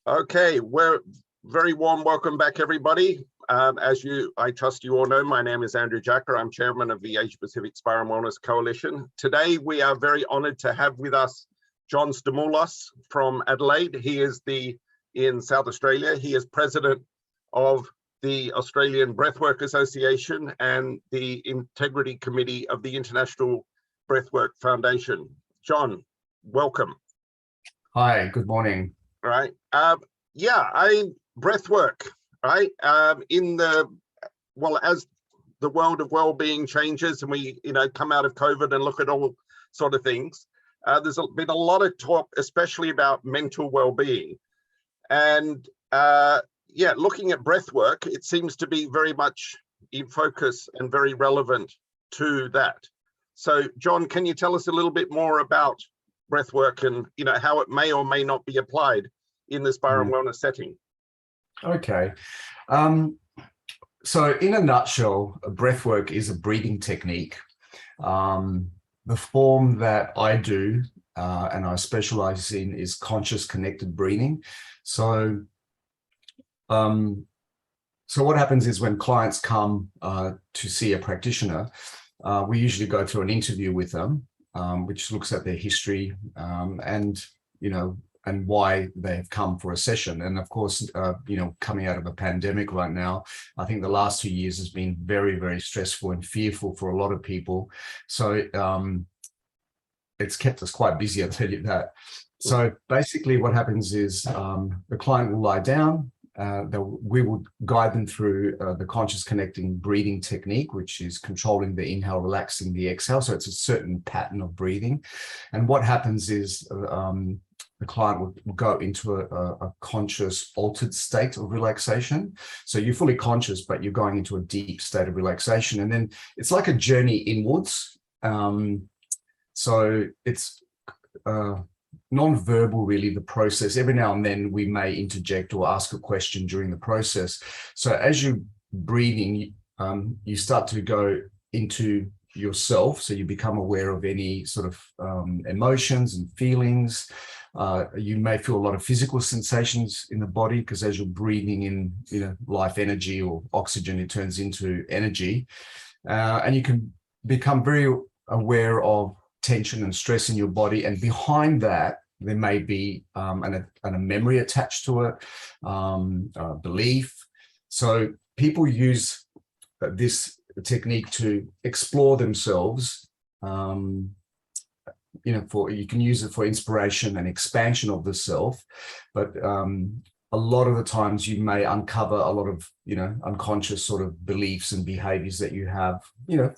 Okay, we're very warm welcome back, everybody. I trust you all know, my name is Andrew Jacka. I'm chairman of the Asia Pacific Spa and Wellness Coalition. Today, we are very honored to have with us John Stamoulos from Adelaide. He is in South Australia. He is president of the Australian Breathwork Association and the Integrity Committee of the International Breathwork Foundation. John, welcome. Hi, good morning. Right. Breathwork, right? As the world of well-being changes and we, come out of COVID and look at all sort of things, there's been a lot of talk, especially about mental well-being. And looking at breathwork, it seems to be very much in focus and very relevant to that. So, John, can you tell us a little bit more about breathwork and how it may or may not be applied in the spa and wellness setting? Okay. So in a nutshell, breathwork is a breathing technique. The form that I do and I specialize in is conscious connected breathing. So what happens is when clients come to see a practitioner, we usually go through an interview with them, which looks at their history and why they've come for a session. And of course, coming out of a pandemic right now, I think the last 2 years has been very, very stressful and fearful for a lot of people. So it's kept us quite busy, I'll tell you that. So basically what happens is the client will lie down. We will guide them through the conscious connecting breathing technique, which is controlling the inhale, relaxing the exhale. So it's a certain pattern of breathing. And what happens is the client will go into a conscious altered state of relaxation. So you're fully conscious, but you're going into a deep state of relaxation. And then it's like a journey inwards. So it's non-verbal, really, the process. Every now and then we may interject or ask a question during the process. So as you're breathing, you start to go into yourself. So you become aware of any sort of emotions and feelings. You may feel a lot of physical sensations in the body because as you're breathing in, life energy or oxygen, it turns into energy. And you can become very aware of tension and stress in your body. And behind that, there may be a memory attached to it, a belief. So people use this technique to explore themselves. You can use it for inspiration and expansion of the self, but a lot of the times you may uncover a lot of unconscious sort of beliefs and behaviors that you have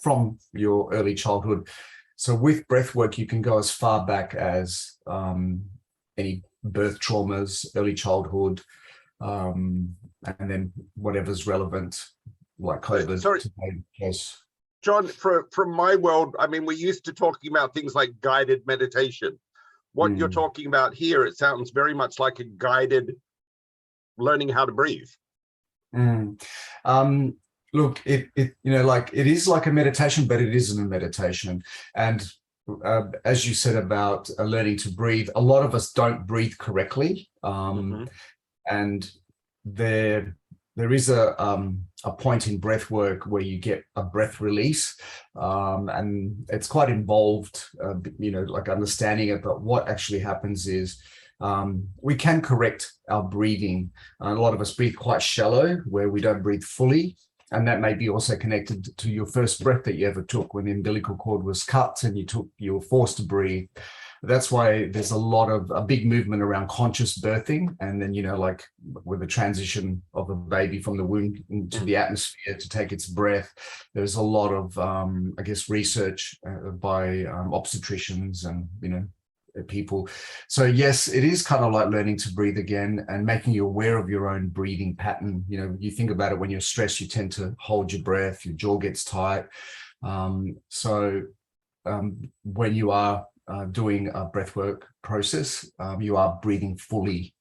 from your early childhood. So with breathwork, you can go as far back as any birth traumas, early childhood, and then whatever's relevant, like COVID. Sorry. Yes. John, from my world, we're used to talking about things like guided meditation. What you're talking about here, it sounds very much like a guided learning how to breathe. Look, it is like a meditation, but it isn't a meditation. And as you said about learning to breathe, a lot of us don't breathe correctly. And there is a point in breath work where you get a breath release, and it's quite involved, like understanding it. But what actually happens is we can correct our breathing. A lot of us breathe quite shallow, where we don't breathe fully. And that may be also connected to your first breath that you ever took when the umbilical cord was cut and you were forced to breathe. That's why there's a big movement around conscious birthing. And then, like with the transition of a baby from the womb into the atmosphere to take its breath, there's a lot of, research by obstetricians and, people. So yes, it is kind of like learning to breathe again and making you aware of your own breathing pattern. You think about it, when you're stressed, you tend to hold your breath, your jaw gets tight. So when you are doing a breathwork process, you are breathing fully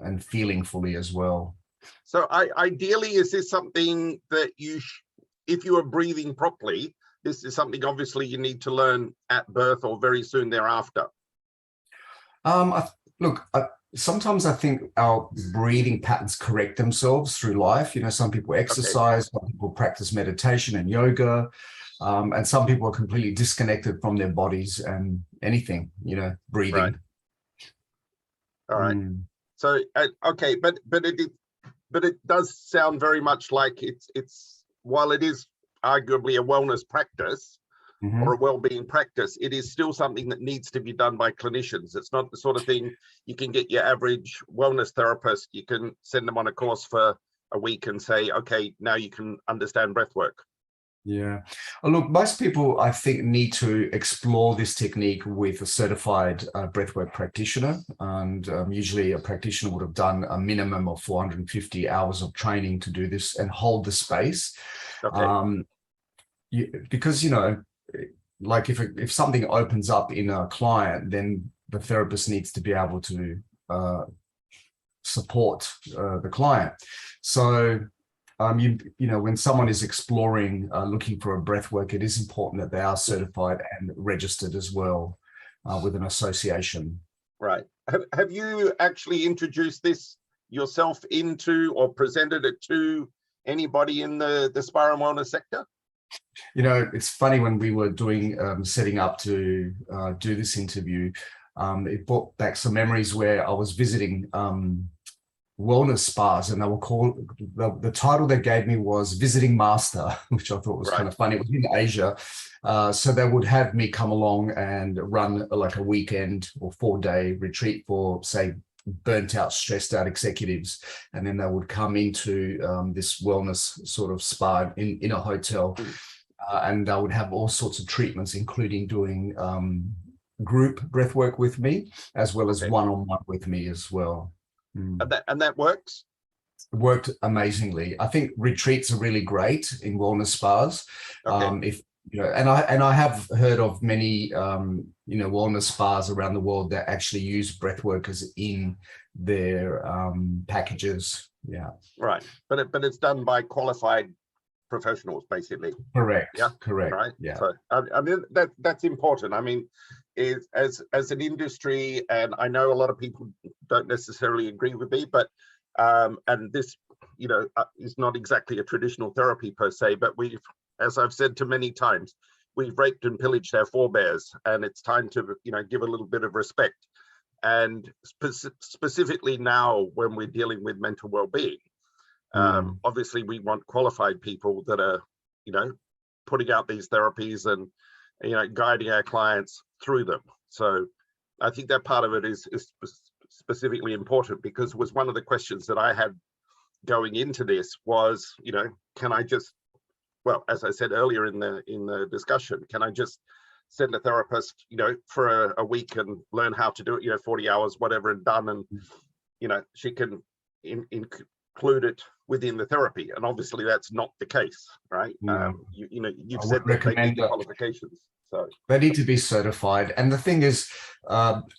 and feeling fully as well. So ideally, is this something that if you are breathing properly, this is something obviously you need to learn at birth or very soon thereafter? sometimes I think our breathing patterns correct themselves through life. You know, some people exercise, some people practice meditation and yoga, and some people are completely disconnected from their bodies and anything, you know, breathing. Right. All right. So, okay, but it does sound very much like it's while it is arguably a wellness practice, or a well-being practice, it is still something that needs to be done by clinicians. It's not the sort of thing you can get your average wellness therapist, you can send them on a course for a week and say, okay, now you can understand breath work. Yeah. Look, most people, I think, need to explore this technique with a certified breathwork practitioner. And usually a practitioner would have done a minimum of 450 hours of training to do this and hold the space. Okay. Because, you know, like if something opens up in a client, then the therapist needs to be able to support the client. So you know, when someone is exploring, looking for a breath work, it is important that they are certified and registered as well with an association. Right. Have you actually introduced this yourself into or presented it to anybody in the spiral wellness sector? You know, it's funny, when we were doing setting up to do this interview, it brought back some memories where I was visiting wellness spas, and they were called, the title they gave me was Visiting Master, which I thought was kind of funny. It was in Asia. So they would have me come along and run like a weekend or 4-day retreat for, say, burnt out, stressed out executives. And then they would come into this wellness sort of spa in a hotel, and I would have all sorts of treatments, including doing group breath work with me, as well as one-on-one with me as well. And that works? It worked amazingly. I think retreats are really great in wellness spas. If you know, and I have heard of many you know, wellness spas around the world that actually use breath workers in their packages. Yeah. Right. But it's done by qualified professionals, basically. Correct. Yeah. Correct. Right. Yeah. So I mean that's important. I mean, as an industry, and I know a lot of people don't necessarily agree with me, but and this, you know, is not exactly a traditional therapy per se, but we've, as I've said to many times, we've raped and pillaged our forebears, and it's time to, you know, give a little bit of respect. And specifically now, when we're dealing with mental well-being, obviously we want qualified people that are, you know, putting out these therapies and, you know, guiding our clients through them. So I think that part of it is specifically important, because it was one of the questions that I had going into this was, you know, can I just, well, as I said earlier in the discussion, can I just send a therapist, you know, for a week and learn how to do it, you know, 40 hours, whatever, and done, and, you know, she can include it within the therapy? And obviously that's not the case, right? You know, you've said that they need the qualifications. So they need to be certified. And the thing is,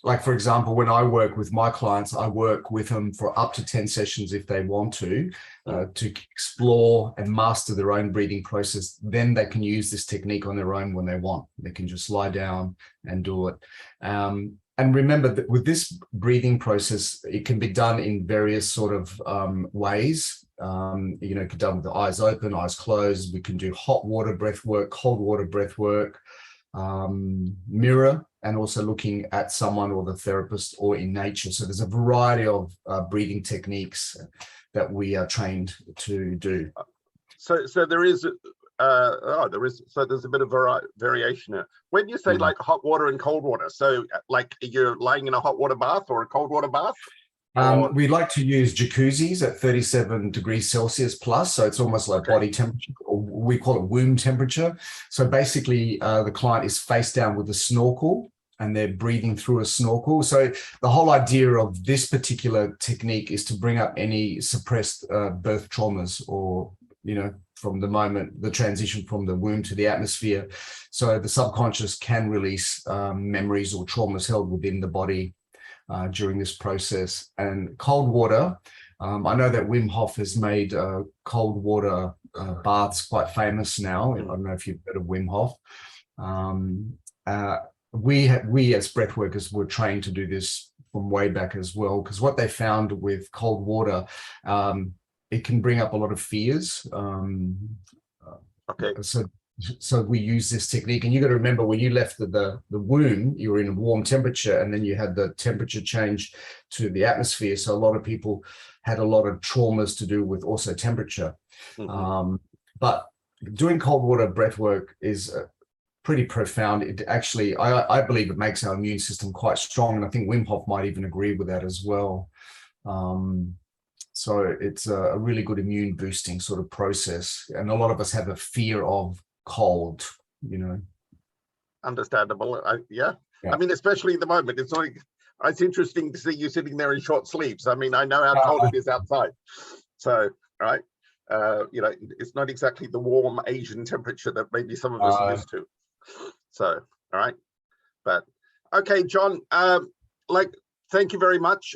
like, for example, when I work with my clients, I work with them for up to 10 sessions if they want to explore and master their own breathing process. Then they can use this technique on their own when they want. They can just lie down and do it. And remember that with this breathing process, it can be done in various sort of ways. You know, it can be done with the eyes open, eyes closed. We can do hot water breath work, cold water breath work, mirror, and also looking at someone or the therapist or in nature. So there's a variety of breathing techniques that we are trained to do. So there is so there's a bit of variation here. When you say like hot water and cold water, so like you're lying in a hot water bath or a cold water bath? We like to use jacuzzis at 37 degrees Celsius plus, so it's almost like body temperature, or we call it womb temperature. So basically the client is face down with a snorkel, and they're breathing through a snorkel. So the whole idea of this particular technique is to bring up any suppressed birth traumas, or, you know, from the moment, the transition from the womb to the atmosphere. So the subconscious can release memories or traumas held within the body during this process. And cold water, I know that Wim Hof has made cold water baths quite famous now. I don't know if you've heard of Wim Hof. We as breath workers were trained to do this from way back as well, because what they found with cold water, it can bring up a lot of fears. Okay. So we use this technique, and you got to remember, when you left the womb, you were in a warm temperature, and then you had the temperature change to the atmosphere. So a lot of people had a lot of traumas to do with also temperature. But doing cold water breath work is pretty profound. It actually, I believe it makes our immune system quite strong, and I think Wim Hof might even agree with that as well. So it's a really good immune boosting sort of process, and a lot of us have a fear of cold, you know. Understandable. Yeah. I mean, especially at the moment, it's like, it's interesting to see you sitting there in short sleeves. I mean, I know how cold it is outside. So, right. You know, it's not exactly the warm Asian temperature that maybe some of us are used to. So, all right. But okay, John, thank you very much.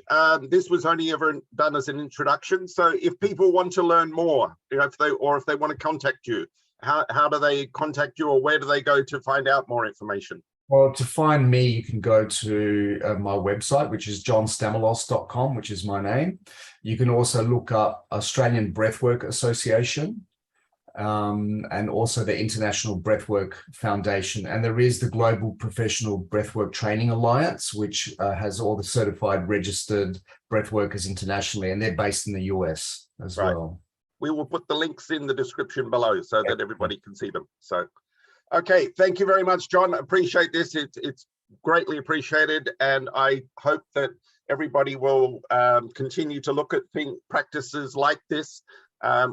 This was only ever done as an introduction. So if people want to learn more, you know, if they want to contact you, how do they contact you, or where do they go to find out more information? Well, to find me, you can go to my website, which is johnstamoulos.com, which is my name. You can also look up Australian Breathwork Association, and also the International Breathwork Foundation. And there is the Global Professional Breathwork Training Alliance, which has all the certified registered breathworkers internationally, and they're based in the US as well. We will put the links in the description below so that everybody can see them. So, okay, thank you very much, John. Appreciate this. It's greatly appreciated, and I hope that everybody will continue to look at practices like this.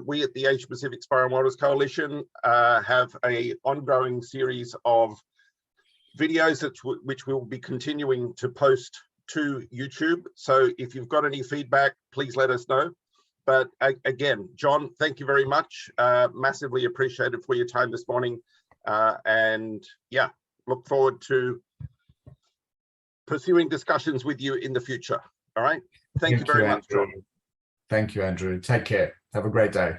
We at the Asia Pacific Spiral Models Coalition have an ongoing series of videos which we'll be continuing to post to YouTube. So if you've got any feedback, please let us know. But again, John, thank you very much. Massively appreciated for your time this morning. And yeah, look forward to pursuing discussions with you in the future. All right. Thank you very much, John. Thank you, Andrew. Take care. Have a great day.